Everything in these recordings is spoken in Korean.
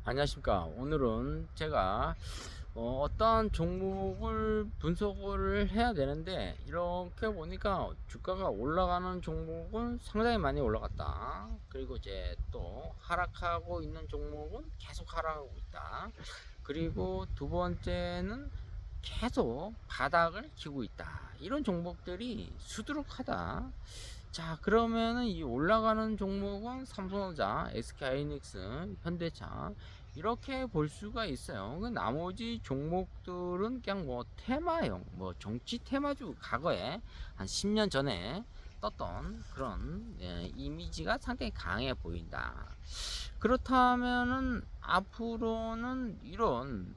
안녕하십니까. 오늘은 제가 어떤 종목을 분석을 해야 되는데, 이렇게 보니까 주가가 올라가는 종목은 상당히 많이 올라갔다. 그리고 이제 또 하락하고 있는 종목은 계속 하락하고 있다. 그리고 두 번째는 계속 바닥을 기고 있다. 이런 종목들이 수두룩하다. 자, 그러면은 이 올라가는 종목은 삼성전자, SK하이닉스, 현대차 이렇게 볼 수가 있어요. 그 나머지 종목들은 그냥 뭐 테마형, 뭐 정치 테마주, 과거에 한 10년 전에 떴던 그런 이미지가 상당히 강해 보인다. 그렇다면은 앞으로는 이런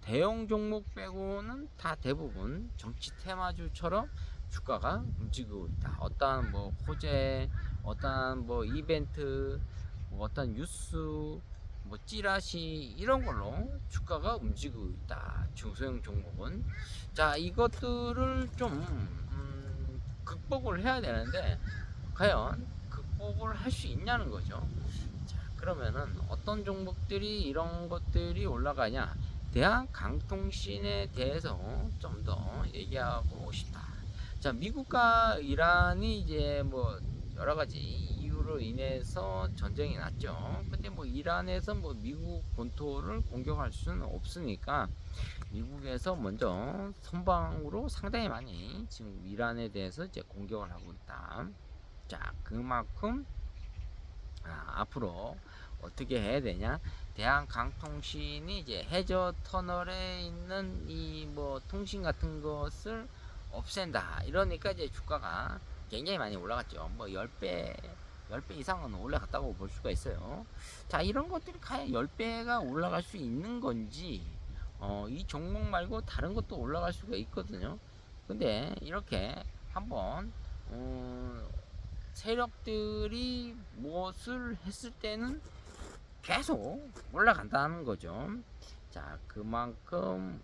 대형 종목 빼고는 다 대부분 정치 테마주처럼 주가가 움직이고 있다. 어떠한 뭐 호재, 어떠한 뭐 이벤트, 뭐 어떤 뉴스, 뭐 찌라시 이런 걸로 주가가 움직이고 있다. 중소형 종목은. 자, 이것들을 좀 극복을 해야 되는데 과연 극복을 할 수 있냐는 거죠. 자, 그러면은 어떤 종목들이 이런 것들이 올라가냐? 대한강통신에 대해서 좀 더 얘기하고 싶다. 자, 미국과 이란이 이제 뭐 여러 가지 이유로 인해서 전쟁이 났죠. 근데 뭐 이란에서 뭐 미국 본토를 공격할 수는 없으니까 미국에서 먼저 선방으로 상당히 많이 지금 이란에 대해서 이제 공격을 하고 있다. 자, 그만큼 앞으로 어떻게 해야 되냐? 대한강통신이 이제 해저 터널에 있는 이 뭐 통신 같은 것을 없앤다. 이러니까 이제 주가가 굉장히 많이 올라갔죠. 뭐 10배 이상은 올라갔다고 볼 수가 있어요. 자, 이런 것들이 과연 10배가 올라갈 수 있는 건지, 이 종목 말고 다른 것도 올라갈 수가 있거든요. 근데 이렇게 한번, 세력들이 무엇을 했을 때는 계속 올라간다는 거죠. 자, 그만큼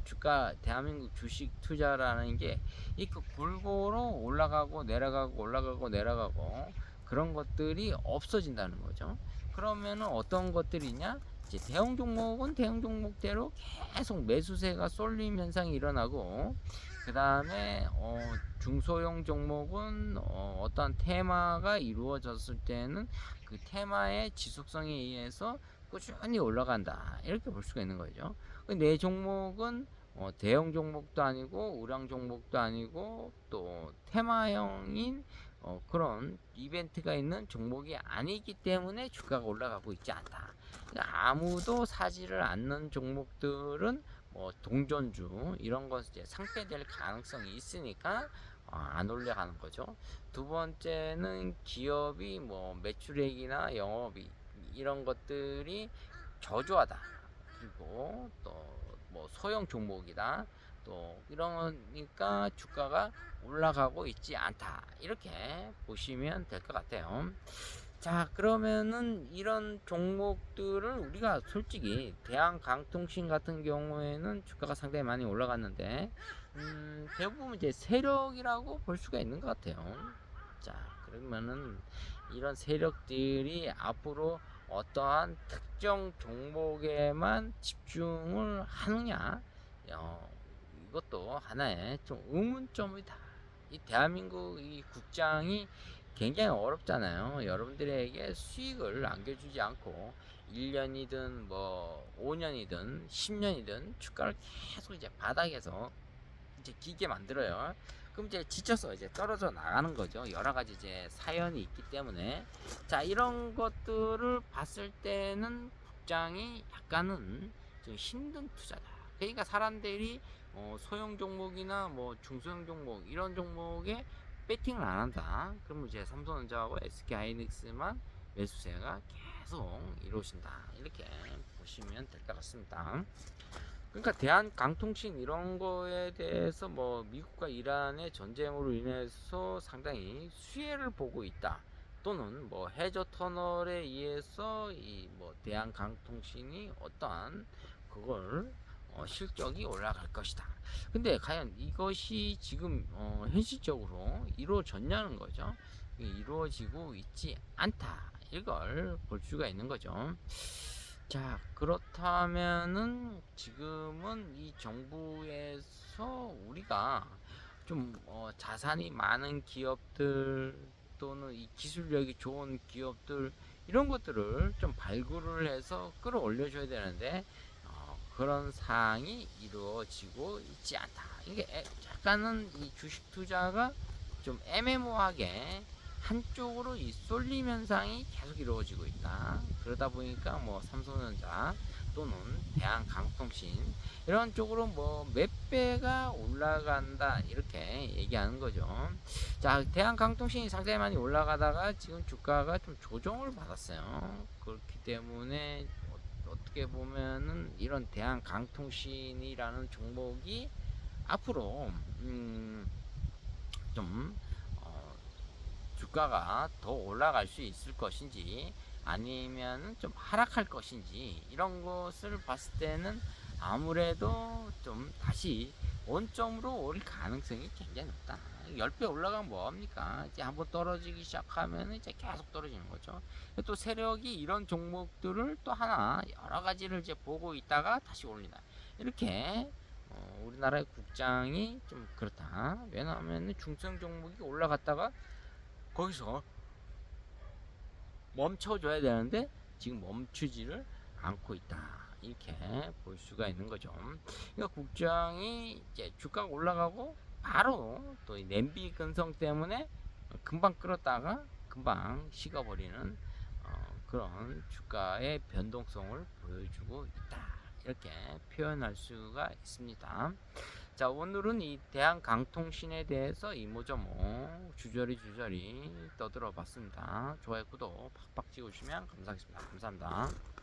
주가 대한민국 주식 투자라는 게 이렇게 골고루 올라가고 내려가고 올라가고 내려가고 그런 것들이 없어진다는 거죠. 그러면은 어떤 것들이냐? 이제 대형 종목은 대형 종목대로 계속 매수세가 쏠림 현상이 일어나고, 그 다음에 중소형 종목은 어떤 테마가 이루어졌을 때는 그 테마의 지속성에 의해서 꾸준히 올라간다, 이렇게 볼 수가 있는 거죠. 내 종목은 대형 종목도 아니고 우량 종목도 아니고 또 테마형인 그런 이벤트가 있는 종목이 아니기 때문에 주가가 올라가고 있지 않다. 그러니까 아무도 사지를 않는 종목들은 뭐 동전주 이런 것 이제 상폐될 가능성이 있으니까 안 올라가는 거죠. 두 번째는 기업이 뭐 매출액이나 영업이 이런 것들이 저조하다. 그리고 또 뭐 소형 종목이다. 또 이러니까 주가가 올라가고 있지 않다. 이렇게 보시면 될 것 같아요. 자, 그러면은 이런 종목들을 우리가 솔직히 대한강통신 같은 경우에는 주가가 상당히 많이 올라갔는데 대부분 이제 세력이라고 볼 수가 있는 것 같아요. 자, 그러면은 이런 세력들이 앞으로 어떠한 특정 종목에만 집중을 하느냐? 이것도 하나의 좀 의문점이다. 이 대한민국 이 국장이 굉장히 어렵잖아요. 여러분들에게 수익을 안겨주지 않고 1년이든 뭐 5년이든 10년이든 주가를 계속 이제 바닥에서 이제 기게 만들어요. 그럼 이제 지쳐서 이제 떨어져 나가는 거죠. 여러 가지 이제 사연이 있기 때문에. 자, 이런 것들을 봤을 때는 국장이 약간은 좀 힘든 투자다. 그러니까 사람들이 소형 종목이나 뭐 중소형 종목 이런 종목에 배팅을 안 한다. 그러면 이제 삼성전자하고 SK하이닉스만 매수세가 계속 이루어진다. 이렇게 보시면 될 것 같습니다. 그러니까 대한강통신 이런 거에 대해서 뭐 미국과 이란의 전쟁으로 인해서 상당히 수혜를 보고 있다. 또는 뭐 해저 터널에 의해서 이 뭐 대한강통신이 어떠한 그걸 실적이 올라갈 것이다. 근데 과연 이것이 지금 현실적으로 이루어졌냐는 거죠. 이루어지고 있지 않다. 이걸 볼 수가 있는 거죠. 자, 그렇다면은 지금은 이 정부에서 우리가 좀 자산이 많은 기업들 또는 이 기술력이 좋은 기업들 이런 것들을 좀 발굴을 해서 끌어올려 줘야 되는데 그런 사항이 이루어지고 있지 않다. 이게 약간은 이 주식 투자가 좀 애매모호하게 한쪽으로 이 쏠림 현상이 계속 이루어지고 있다. 그러다 보니까 뭐 삼성전자 또는 대한강통신 이런 쪽으로 뭐 몇 배가 올라간다 이렇게 얘기하는 거죠. 자, 대한강통신이 상당히 많이 올라가다가 지금 주가가 좀 조정을 받았어요. 그렇기 때문에 어떻게 보면은 이런 대한강통신이라는 종목이 앞으로 좀 주가가 더 올라갈 수 있을 것인지 아니면 좀 하락할 것인지 이런 것을 봤을 때는 아무래도 좀 다시 원점으로 올 가능성이 굉장히 높다. 10배 올라가면 뭐합니까? 이제 한번 떨어지기 시작하면 이제 계속 떨어지는 거죠. 또 세력이 이런 종목들을 또 하나 여러 가지를 이제 보고 있다가 다시 올린다. 이렇게 우리나라의 국장이 좀 그렇다. 왜냐하면 중성 종목이 올라갔다가 거기서 멈춰줘야 되는데 지금 멈추지를 않고 있다. 이렇게 볼 수가 있는 거죠. 그러니까 국장이 이제 주가가 올라가고 바로 또 냄비 근성 때문에 금방 끌었다가 금방 식어버리는 그런 주가의 변동성을 보여주고 있다. 이렇게 표현할 수가 있습니다. 자, 오늘은 이 대한강통신에 대해서 이모저모 주저리 떠들어 봤습니다. 좋아요, 구독 팍팍 찍어주시면 감사하겠습니다. 감사합니다.